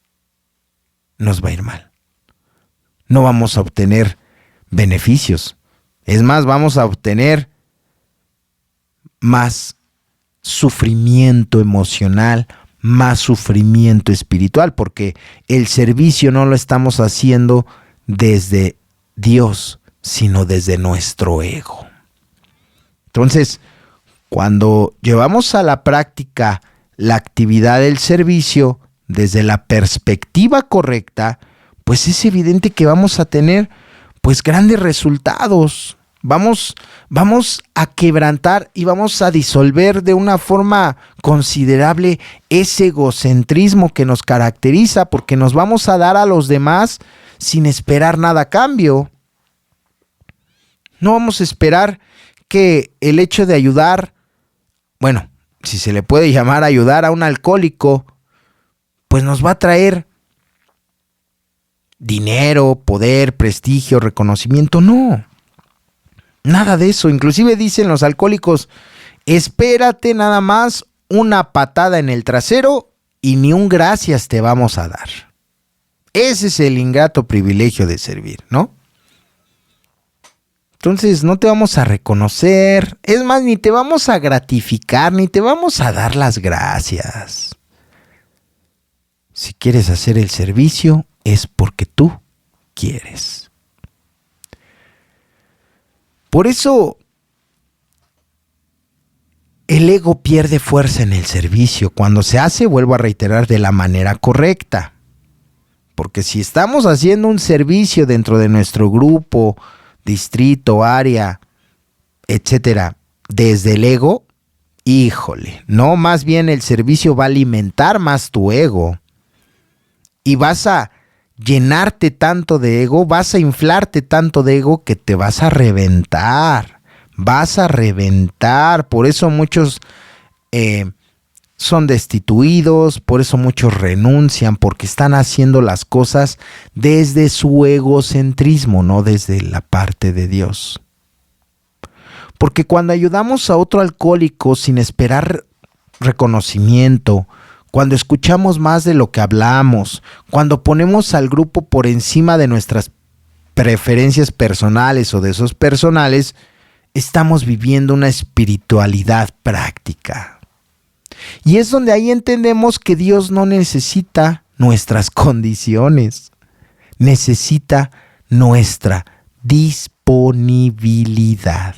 Nos va a ir mal. No vamos a obtener beneficios. Es más, vamos a obtener más sufrimiento emocional, más sufrimiento espiritual, porque el servicio no lo estamos haciendo desde Dios, sino desde nuestro ego. Entonces, cuando llevamos a la práctica la actividad del servicio desde la perspectiva correcta, pues es evidente que vamos a tener pues grandes resultados. Vamos a quebrantar y vamos a disolver de una forma considerable ese egocentrismo que nos caracteriza, porque nos vamos a dar a los demás sin esperar nada a cambio. No vamos a esperar que el hecho de ayudar, bueno, si se le puede llamar ayudar a un alcohólico, pues nos va a traer dinero, poder, prestigio, reconocimiento. No, nada de eso. Inclusive dicen los alcohólicos, espérate nada más una patada en el trasero y ni un gracias te vamos a dar. Ese es el ingrato privilegio de servir, ¿no? Entonces no te vamos a reconocer, es más, ni te vamos a gratificar, ni te vamos a dar las gracias. Si quieres hacer el servicio, es porque tú quieres. Por eso, el ego pierde fuerza en el servicio cuando se hace, vuelvo a reiterar, de la manera correcta. Porque si estamos haciendo un servicio dentro de nuestro grupo, distrito, área, etcétera, desde el ego, híjole, no, más bien el servicio va a alimentar más tu ego y vas a llenarte tanto de ego, vas a inflarte tanto de ego que te vas a reventar, por eso muchos son destituidos, por eso muchos renuncian, porque están haciendo las cosas desde su egocentrismo, no desde la parte de Dios. Porque cuando ayudamos a otro alcohólico sin esperar reconocimiento, cuando escuchamos más de lo que hablamos, cuando ponemos al grupo por encima de nuestras preferencias personales o deseos personales, estamos viviendo una espiritualidad práctica. Y es donde ahí entendemos que Dios no necesita nuestras condiciones, necesita nuestra disponibilidad.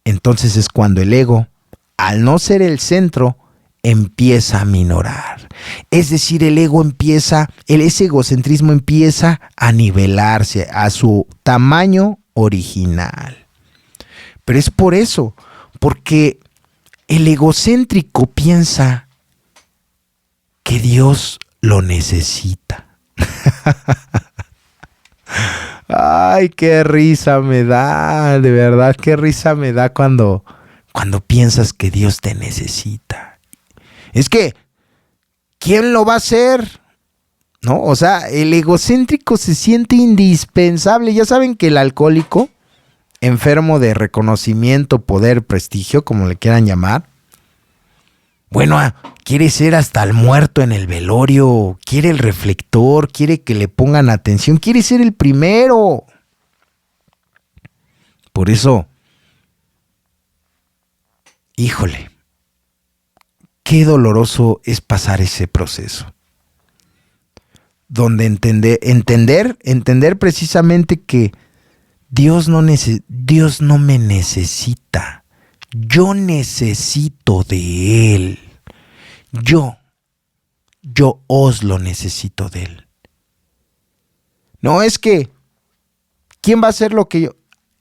Entonces es cuando el ego, al no ser el centro, empieza a minorar. Es decir, ese egocentrismo empieza a nivelarse a su tamaño original. Pero es por eso, porque el egocéntrico piensa que Dios lo necesita. Ay, qué risa me da, de verdad, qué risa me da cuando piensas que Dios te necesita. Es que, ¿quién lo va a hacer? ¿No? O sea, el egocéntrico se siente indispensable. Ya saben que el alcohólico, enfermo de reconocimiento, poder, prestigio, como le quieran llamar, bueno, quiere ser hasta el muerto en el velorio, quiere el reflector, quiere que le pongan atención, quiere ser el primero. Por eso, híjole, qué doloroso es pasar ese proceso. Donde entender precisamente que Dios no me necesita. Yo necesito de Él. Yo os lo necesito de Él. No es que, ¿quién va a hacer lo que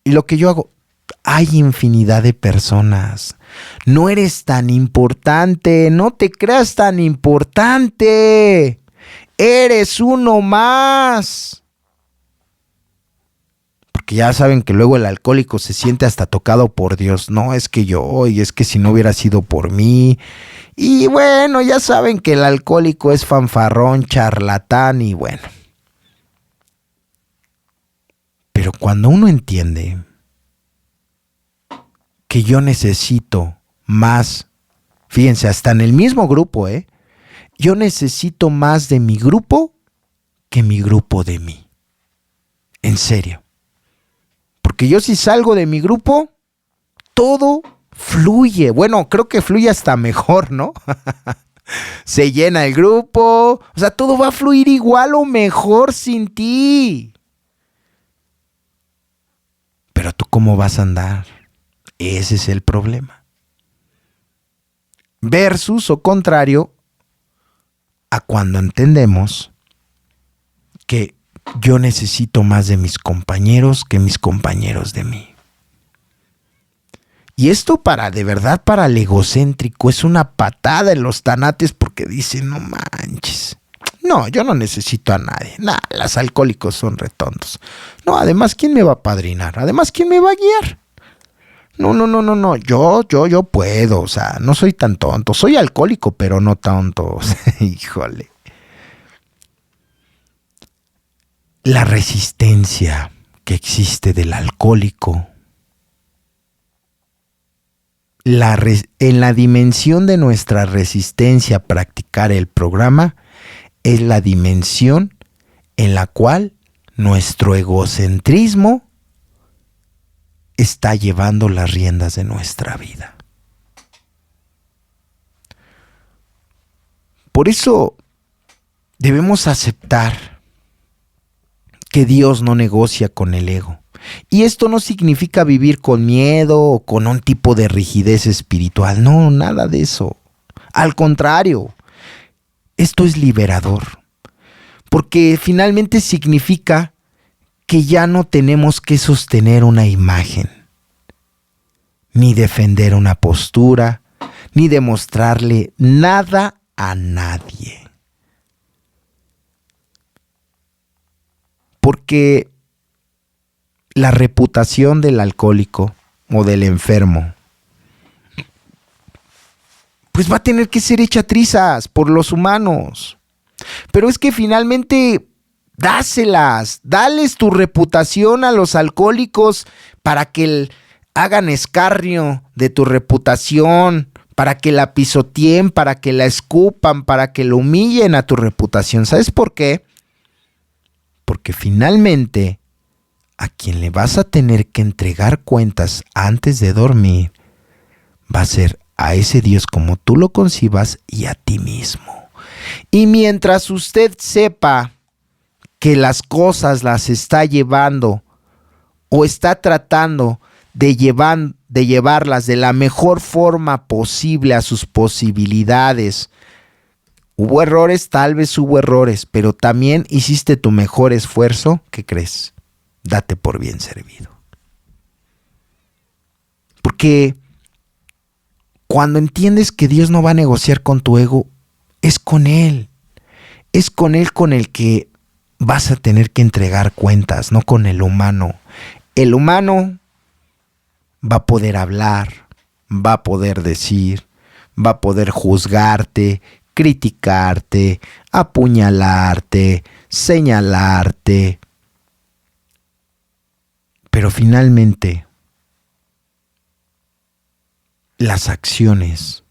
yo hago? Hay infinidad de personas. No eres tan importante, no te creas tan importante. Eres uno más. Porque ya saben que luego el alcohólico se siente hasta tocado por Dios. No, es que y es que si no hubiera sido por mí. Y bueno, ya saben que el alcohólico es fanfarrón, charlatán y bueno. Pero cuando uno entiende que yo necesito más, fíjense, hasta en el mismo grupo, yo necesito más de mi grupo que mi grupo de mí. En serio. Porque yo si salgo de mi grupo, todo fluye. Bueno, creo que fluye hasta mejor, ¿no? Se llena el grupo. O sea, todo va a fluir igual o mejor sin ti. Pero tú, ¿cómo vas a andar? Ese es el problema. Versus o contrario a cuando entendemos que yo necesito más de mis compañeros que mis compañeros de mí. Y esto de verdad para el egocéntrico es una patada en los tanates porque dice, no manches. No, yo no necesito a nadie. Los alcohólicos son retontos. No, además, ¿quién me va a padrinar? Además, ¿quién me va a guiar? No. Yo puedo. O sea, no soy tan tonto. Soy alcohólico, pero no tonto. Híjole. La resistencia que existe del alcohólico, en la dimensión de nuestra resistencia a practicar el programa, es la dimensión en la cual nuestro egocentrismo está llevando las riendas de nuestra vida. Por eso debemos aceptar que Dios no negocia con el ego. Y esto no significa vivir con miedo o con un tipo de rigidez espiritual. No, nada de eso. Al contrario, esto es liberador. Porque finalmente significa que ya no tenemos que sostener una imagen, ni defender una postura, ni demostrarle nada a nadie. Porque la reputación del alcohólico o del enfermo, pues va a tener que ser hecha trizas por los humanos. Pero es que finalmente dales tu reputación a los alcohólicos para que hagan escarnio de tu reputación, para que la pisoteen, para que la escupan, para que lo humillen a tu reputación. ¿Sabes por qué? Porque finalmente a quien le vas a tener que entregar cuentas antes de dormir va a ser a ese Dios como tú lo concibas y a ti mismo. Y mientras usted sepa que las cosas las está llevando o está tratando de llevarlas de la mejor forma posible a sus posibilidades, hubo errores, tal vez hubo errores, pero también hiciste tu mejor esfuerzo, ¿qué crees? Date por bien servido. Porque cuando entiendes que Dios no va a negociar con tu ego, es con Él. Es con Él con el que vas a tener que entregar cuentas, no con el humano. El humano va a poder hablar, va a poder decir, va a poder juzgarte, criticarte, apuñalarte, señalarte. Pero finalmente, las acciones,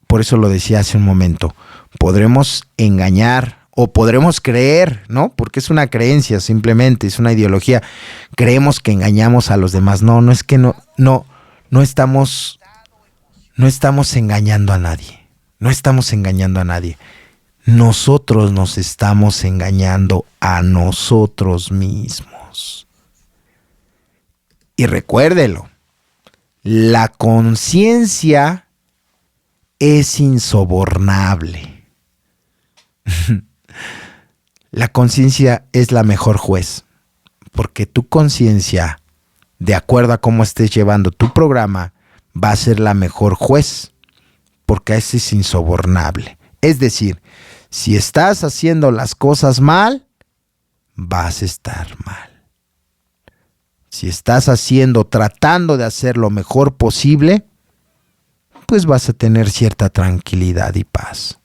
por eso lo decía hace un momento, podremos engañar o podremos creer, ¿no? Porque es una creencia simplemente, es una ideología. Creemos que engañamos a los demás. No es que no estamos engañando a nadie. No estamos engañando a nadie. Nosotros nos estamos engañando a nosotros mismos. Y recuérdelo, la conciencia es insobornable. La conciencia es la mejor juez, porque tu conciencia, de acuerdo a cómo estés llevando tu programa, va a ser la mejor juez, porque ese es insobornable. Es decir, si estás haciendo las cosas mal, vas a estar mal. Si estás tratando de hacer lo mejor posible, pues vas a tener cierta tranquilidad y paz.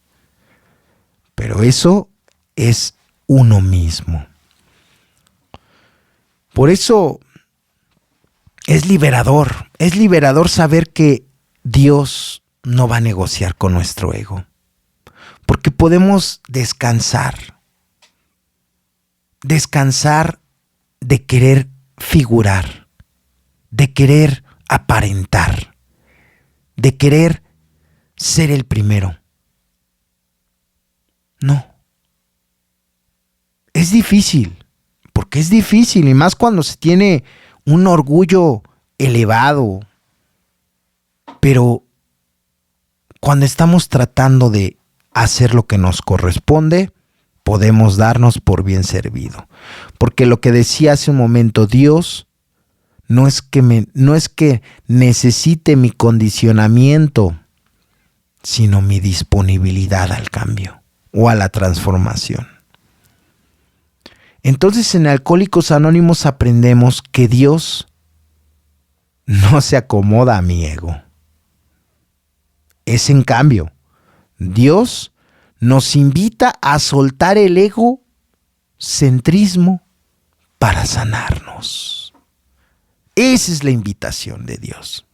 Pero eso es uno mismo. Por eso es liberador saber que Dios no va a negociar con nuestro ego, porque podemos descansar de querer figurar, de querer aparentar, de querer ser el primero. No. Es difícil, porque es difícil, y más cuando se tiene un orgullo elevado. Pero cuando estamos tratando de hacer lo que nos corresponde, podemos darnos por bien servido. Porque lo que decía hace un momento, Dios no es que necesite mi condicionamiento, sino mi disponibilidad al cambio o a la transformación. Entonces en Alcohólicos Anónimos aprendemos que Dios no se acomoda a mi ego. Es en cambio, Dios nos invita a soltar el egocentrismo para sanarnos. Esa es la invitación de Dios.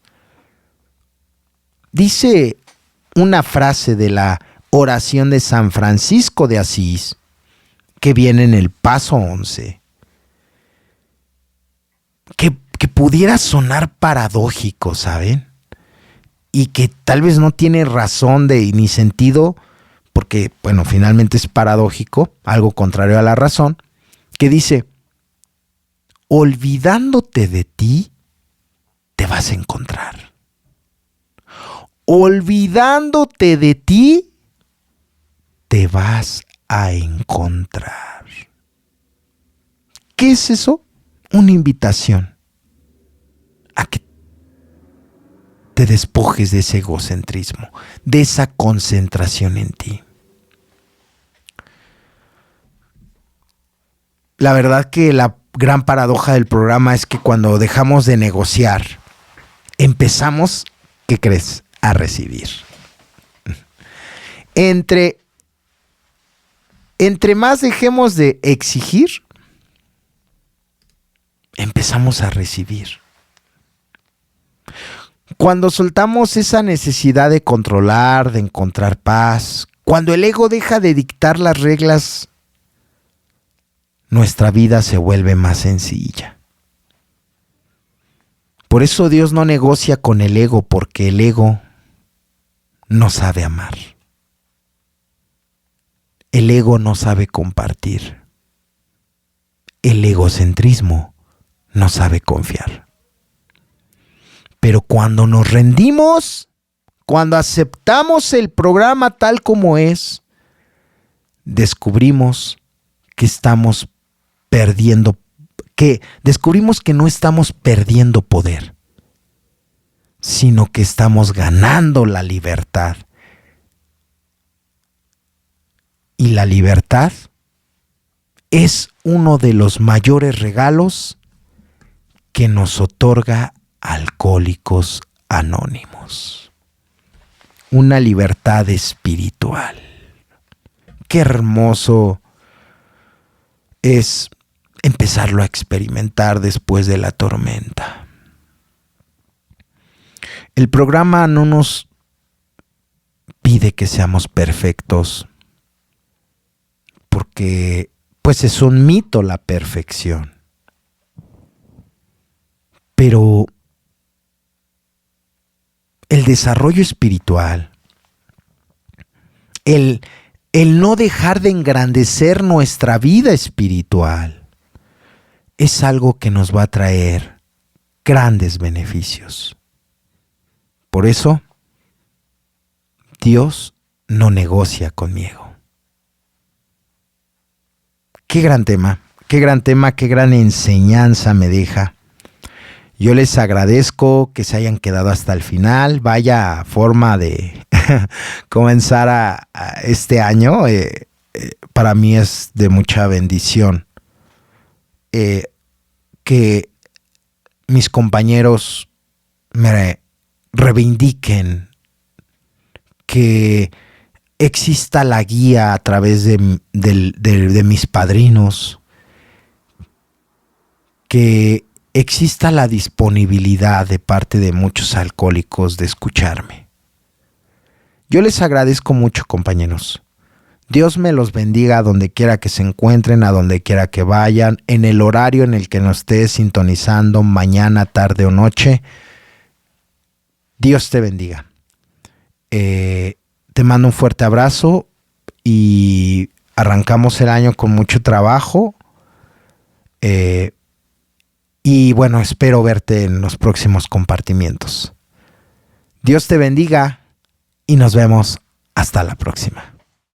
Dice una frase de la oración de San Francisco de Asís, que viene en el paso 11, que pudiera sonar paradójico, ¿saben? Y que tal vez no tiene razón ni sentido, porque, bueno, finalmente es paradójico, algo contrario a la razón, que dice, olvidándote de ti, te vas a encontrar. Olvidándote de ti, te vas a encontrar. ¿Qué es eso? Una invitación a que te despojes de ese egocentrismo, de esa concentración en ti. La verdad que la gran paradoja del programa es que cuando dejamos de negociar, empezamos, ¿qué crees?, a recibir. Entre más dejemos de exigir, empezamos a recibir. Cuando soltamos esa necesidad de controlar, de encontrar paz, cuando el ego deja de dictar las reglas, nuestra vida se vuelve más sencilla. Por eso Dios no negocia con el ego, porque el ego no sabe amar. El ego no sabe compartir. El egocentrismo no sabe confiar. Pero cuando nos rendimos, cuando aceptamos el programa tal como es, descubrimos que descubrimos que no estamos perdiendo poder, sino que estamos ganando la libertad. Y la libertad es uno de los mayores regalos que nos otorga Alcohólicos Anónimos. Una libertad espiritual. Qué hermoso es empezarlo a experimentar después de la tormenta. El programa no nos pide que seamos perfectos, porque pues es un mito la perfección. Pero el desarrollo espiritual, el no dejar de engrandecer nuestra vida espiritual, es algo que nos va a traer grandes beneficios. Por eso, Dios no negocia conmigo. Qué gran tema, qué gran enseñanza me deja. Yo les agradezco que se hayan quedado hasta el final. Vaya forma de comenzar este año. Para mí es de mucha bendición que mis compañeros me reivindiquen, que exista la guía a través de mis padrinos, que exista la disponibilidad de parte de muchos alcohólicos de escucharme. Yo les agradezco mucho, compañeros. Dios me los bendiga a donde quiera que se encuentren, a donde quiera que vayan, en el horario en el que nos estés sintonizando, mañana, tarde o noche. Dios te bendiga. Te mando un fuerte abrazo y arrancamos el año con mucho trabajo. Y bueno, espero verte en los próximos compartimientos. Dios te bendiga y nos vemos hasta la próxima.